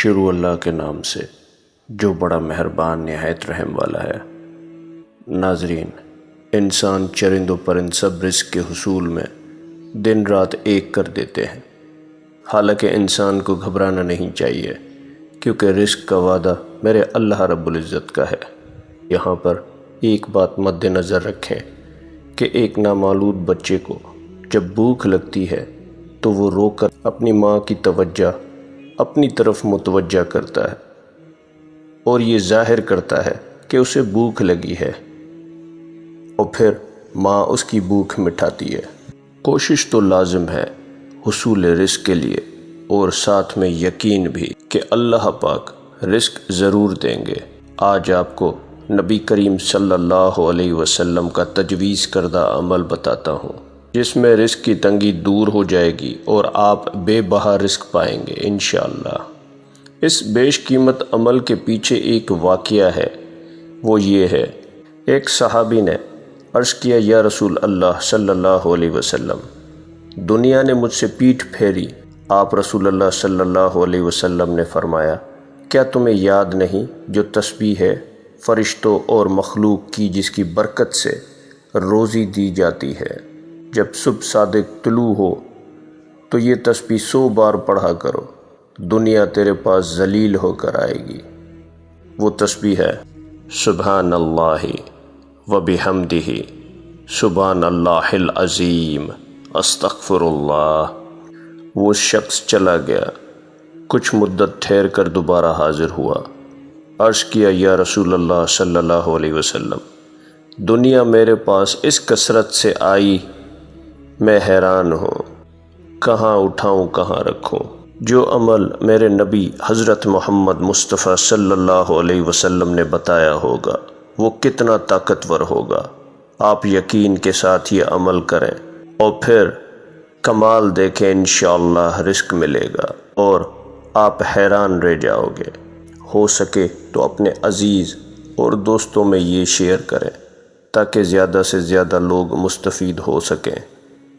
شروع اللہ کے نام سے جو بڑا مہربان نہایت رحم والا ہے۔ ناظرین، انسان چرند و پرند سب رزق کے حصول میں دن رات ایک کر دیتے ہیں، حالانکہ انسان کو گھبرانا نہیں چاہیے، کیونکہ رزق کا وعدہ میرے اللہ رب العزت کا ہے۔ یہاں پر ایک بات مد نظر رکھیں کہ ایک نامولود بچے کو جب بھوک لگتی ہے تو وہ رو کر اپنی ماں کی توجہ اپنی طرف متوجہ کرتا ہے اور یہ ظاہر کرتا ہے کہ اسے بھوک لگی ہے، اور پھر ماں اس کی بھوک مٹاتی ہے۔ کوشش تو لازم ہے حصول رزق کے لیے، اور ساتھ میں یقین بھی کہ اللہ پاک رزق ضرور دیں گے۔ آج آپ کو نبی کریم صلی اللہ علیہ وسلم کا تجویز کردہ عمل بتاتا ہوں، جس میں رزق کی تنگی دور ہو جائے گی اور آپ بے بہا رزق پائیں گے انشاءاللہ۔ اس بیش قیمت عمل کے پیچھے ایک واقعہ ہے، وہ یہ ہے، ایک صحابی نے عرض کیا، یا رسول اللہ صلی اللہ علیہ وسلم، دنیا نے مجھ سے پیٹھ پھیری۔ آپ رسول اللہ صلی اللہ علیہ وسلم نے فرمایا، کیا تمہیں یاد نہیں جو تسبیح ہے فرشتوں اور مخلوق کی، جس کی برکت سے روزی دی جاتی ہے؟ جب صبح صادق طلوع ہو تو یہ تسبیح 100 بار پڑھا کرو، دنیا تیرے پاس ذلیل ہو کر آئے گی۔ وہ تسبیح ہے، سبحان اللہ و بحمدہ، سبحان اللہ العظیم، استغفر اللہ۔ وہ شخص چلا گیا، کچھ مدت ٹھہر کر دوبارہ حاضر ہوا، عرض کیا، یا رسول اللہ صلی اللہ علیہ وسلم، دنیا میرے پاس اس کثرت سے آئی، میں حیران ہوں، کہاں اٹھاؤں کہاں رکھوں؟ جو عمل میرے نبی حضرت محمد مصطفیٰ صلی اللہ علیہ وسلم نے بتایا ہوگا وہ کتنا طاقتور ہوگا۔ آپ یقین کے ساتھ یہ عمل کریں اور پھر کمال دیکھیں، انشاءاللہ رزق ملے گا اور آپ حیران رہ جاؤ گے۔ ہو سکے تو اپنے عزیز اور دوستوں میں یہ شیئر کریں تاکہ زیادہ سے زیادہ لوگ مستفید ہو سکیں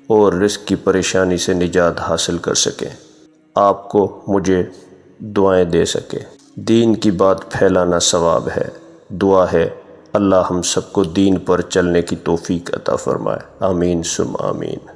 اور رزق کی پریشانی سے نجات حاصل کر سکیں، آپ کو مجھے دعائیں دے سکیں۔ دین کی بات پھیلانا ثواب ہے۔ دعا ہے اللہ ہم سب کو دین پر چلنے کی توفیق عطا فرمائے، آمین ثم آمین۔